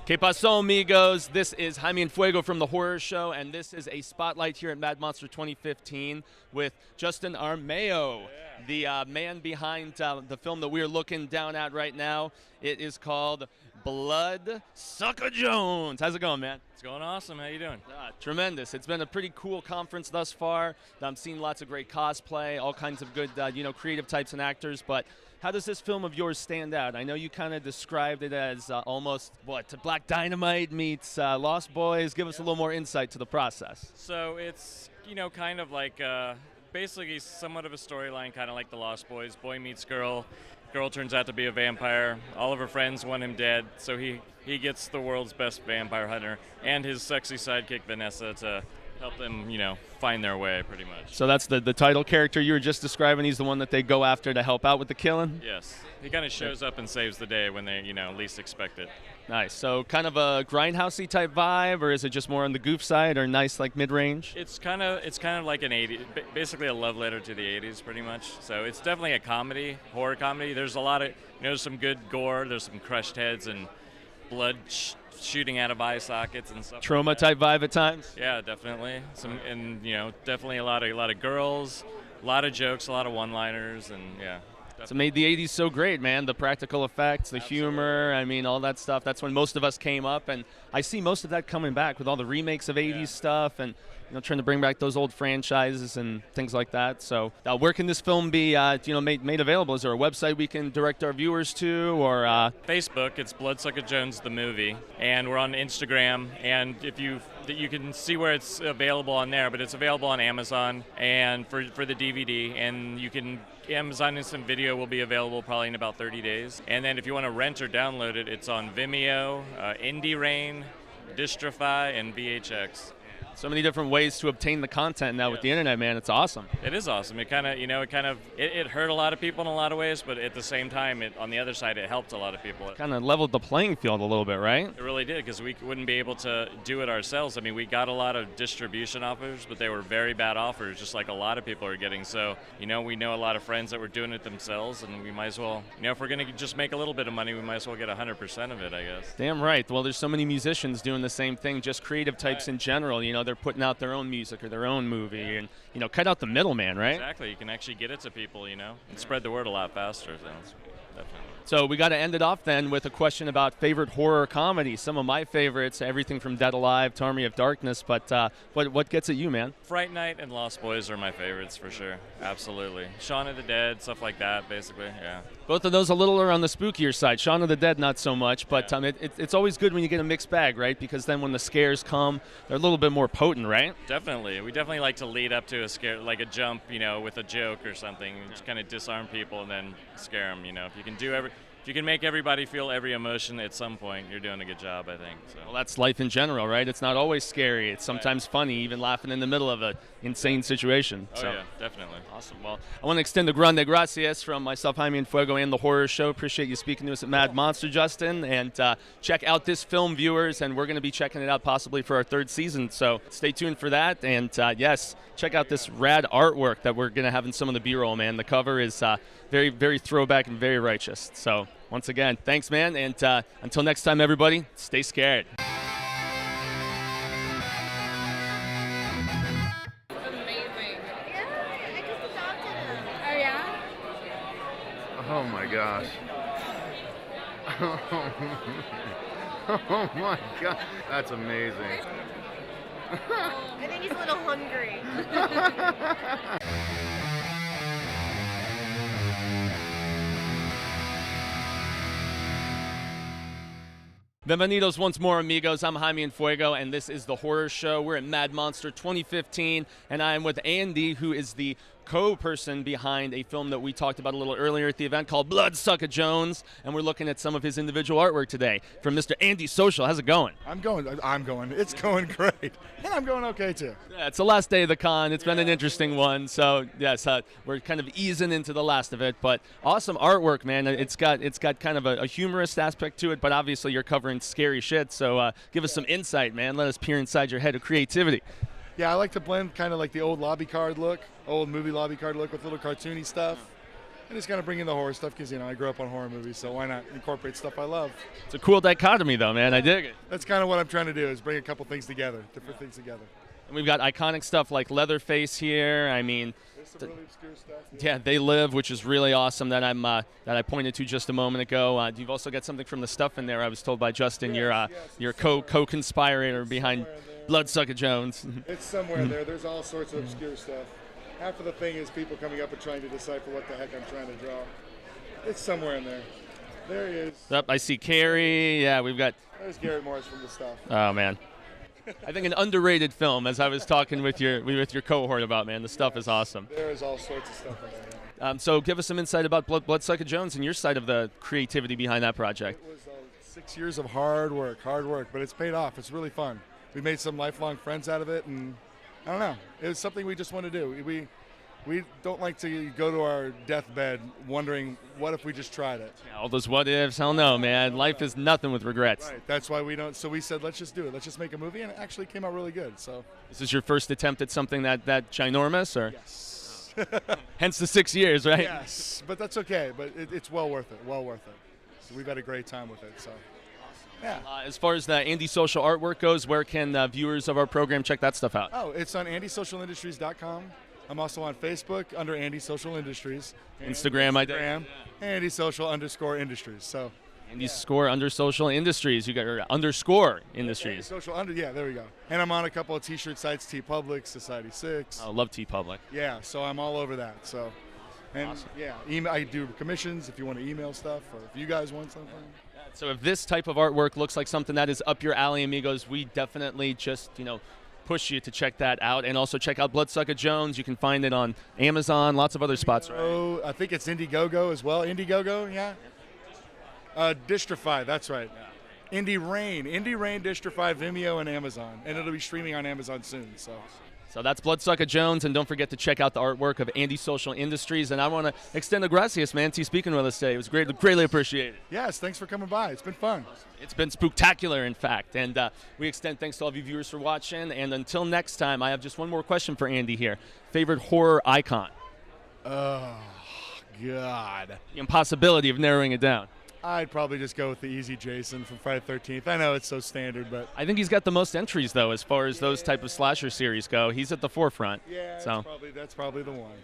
Que paso, amigos? This is Jaime and Fuego from The Horror Show, and this is a spotlight here at Mad Monster 2015 with Justin Armeo, the man behind the film that we're looking down at right now. It is called Bloodsucka Jones. How's it going, man? It's going awesome. How you doing? Tremendous. It's been a pretty cool conference thus far. I'm seeing lots of great cosplay, all kinds of good, creative types and actors, but how does this film of yours stand out? I know you kind of described it as almost, Black Dynamite meets Lost Boys. Give us a little more insight to the process. So it's, kind of like basically somewhat of a storyline, kind of like the Lost Boys. Boy meets girl. Girl turns out to be a vampire. All of her friends want him dead, so he gets the world's best vampire hunter and his sexy sidekick Vanessa to help them, find their way, pretty much. So that's the title character you were just describing. He's the one that they go after to help out with the killing? Yes. He kind of shows up and saves the day when they, least expect it. Nice. So kind of a grindhousey type vibe, or is it just more on the goof side, or nice like mid-range? It's kind of like an 80s, basically a love letter to the 80s, pretty much. So it's definitely a comedy, horror comedy. There's a lot of, some good gore. There's some crushed heads and blood shooting out of eye sockets and stuff. Trauma type vibe at times. Yeah, definitely. Definitely a lot of girls, a lot of jokes, a lot of one-liners, and yeah. So made the 80s so great, man. The practical effects, the humor, all that stuff. That's when most of us came up, and I see most of that coming back with all the remakes of 80s stuff and trying to bring back those old franchises and things like that. So where can this film be made available? Is there a website we can direct our viewers to, or Facebook? It's Bloodsucka Jones the movie, and we're on Instagram, and if you can see where it's available on there, but it's available on Amazon and for the DVD, and Amazon Instant Video will be available probably in about 30 days. And then if you want to rent or download it, it's on Vimeo, IndieRain, Distrify, and VHX. So many different ways to obtain the content now with the internet, man. It's awesome. It is awesome. It it hurt a lot of people in a lot of ways, but at the same time, on the other side, it helped a lot of people. Kind of leveled the playing field a little bit, right? It really did, because we wouldn't be able to do it ourselves. We got a lot of distribution offers, but they were very bad offers, just like a lot of people are getting. So, we know a lot of friends that were doing it themselves, and we might as well, if we're going to just make a little bit of money, we might as well get 100% of it, I guess. Damn right. Well, there's so many musicians doing the same thing, just creative types in general. They're putting out their own music or their own movie, and cut out the middleman, right? Exactly. You can actually get it to people, and spread the word a lot faster. So definitely. So we got to end it off then with a question about favorite horror comedy. Some of my favorites, everything from Dead Alive to Army of Darkness, but what gets at you, man? Fright Night and Lost Boys are my favorites for sure. Absolutely. Shaun of the Dead, stuff like that, basically, yeah. Both of those a little on the spookier side. Shaun of the Dead, not so much, but it's always good when you get a mixed bag, right? Because then when the scares come, they're a little bit more potent, right? Definitely. We definitely like to lead up to a scare, like a jump, with a joke or something, just kind of disarm people and then scare them, If you can make everybody feel every emotion at some point, you're doing a good job, I think. So. Well, that's life in general, right? It's not always scary. It's sometimes funny, even laughing in the middle of an insane situation. Oh, yeah, definitely. Awesome. Well, I want to extend the grande gracias from myself, Jaime and Fuego, and The Horror Show. Appreciate you speaking to us at Mad Monster, Justin. And check out this film, viewers, and we're going to be checking it out possibly for our third season. So stay tuned for that. And, yes, check out this rad artwork that we're going to have in some of the B-roll, man. The cover is very, very throwback and very righteous. So once again, thanks, man, and until next time, everybody, stay scared. Amazing. Yeah, I just adopted him. Oh, yeah? Oh, my gosh. Oh, my God. That's amazing. I think he's a little hungry. Bienvenidos once more, amigos. I'm Jaime and Fuego, and this is The Horror Show. We're at Mad Monster 2015, and I am with Andy, who is the co-person behind a film that we talked about a little earlier at the event called Bloodsucka Jones, and we're looking at some of his individual artwork today from Mr. Andy Social. How's it going? I'm going. It's going great. And I'm going okay, too. Yeah, it's the last day of the con. It's been an interesting one. So, yes, we're kind of easing into the last of it. But awesome artwork, man. It's got kind of a humorous aspect to it, but obviously you're covering scary shit. So give us some insight, man. Let us peer inside your head of creativity. Yeah, I like to blend kind of like the old movie lobby card look with little cartoony stuff. I just kind of bring in the horror stuff because, I grew up on horror movies, so why not incorporate stuff I love? It's a cool dichotomy, though, man. I dig it. That's kind of what I'm trying to do, is bring a couple things together, different things together. And we've got iconic stuff like Leatherface here. I mean, There's some really obscure stuff. yeah, They Live, which is really awesome that I pointed to just a moment ago. You've also got something from the stuff in there. I was told by Justin, Yes, your co-conspirator behind Bloodsucka Jones. It's somewhere there. There's all sorts of obscure stuff. Half of the thing is people coming up and trying to decipher what the heck I'm trying to draw. It's somewhere in there. There he is. Yep, I see Carrie. Yeah, we've got. There's Garrett Morris from the stuff. Oh man, I think an underrated film. As I was talking with your cohort about, man, the stuff is awesome. There is all sorts of stuff in there. So give us some insight about Bloodsucka Jones and your side of the creativity behind that project. It was 6 years of hard work, but it's paid off. It's really fun. We made some lifelong friends out of it, and I don't know. It was something we just want to do. We don't like to go to our deathbed wondering, what if we just tried it? Yeah, all those what ifs, hell no, man. Life is nothing with regrets. Right. That's why we don't. So we said, let's just do it. Let's just make a movie, and it actually came out really good. So. This is your first attempt at something that ginormous, or Yes. hence the 6 years, right? Yes, but that's okay. But it's well worth it. Well worth it. So we've had a great time with it. So. Yeah. As far as the Andy Social artwork goes, where can viewers of our program check that stuff out? Oh, it's on AndySocialIndustries.com. I'm also on Facebook under Andy Social Industries. Instagram, I did. Andy Social _Industries. So. Andy_social industries. You got your underscore industries. Social yeah, there we go. And I'm on a couple of t-shirt sites, TeePublic, Society 6. I love TeePublic. Yeah, so I'm all over that. So, and Awesome. yeah, I do commissions if you want to email stuff, or if you guys want something. So if this type of artwork looks like something that is up your alley, amigos, we definitely just, push you to check that out. And also check out Bloodsucka Jones. You can find it on Amazon, lots of other spots. Right? Oh, I think it's Indiegogo as well. Indiegogo, yeah. Distrify, that's right. Yeah. Indie Rain, Distrify, Vimeo, and Amazon. And it'll be streaming on Amazon soon. So that's Bloodsucka Jones, and don't forget to check out the artwork of Andy Social Industries. And I want to extend the gracias, man, to speaking with us today. It was greatly appreciated. Yes, thanks for coming by. It's been fun. It's been spooktacular, in fact. And we extend thanks to all of you viewers for watching. And until next time, I have just one more question for Andy here. Favorite horror icon? Oh, God. The impossibility of narrowing it down. I'd probably just go with the easy Jason from Friday the 13th. I know it's so standard, but I think he's got the most entries, though, as far as those type of slasher series go. He's at the forefront. yeah, So. that's probably the one.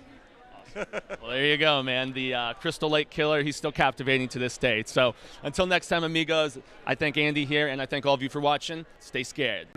Well, there you go, man. The Crystal Lake Killer, he's still captivating to this day. So until next time, amigos, I thank Andy here, and I thank all of you for watching. Stay scared.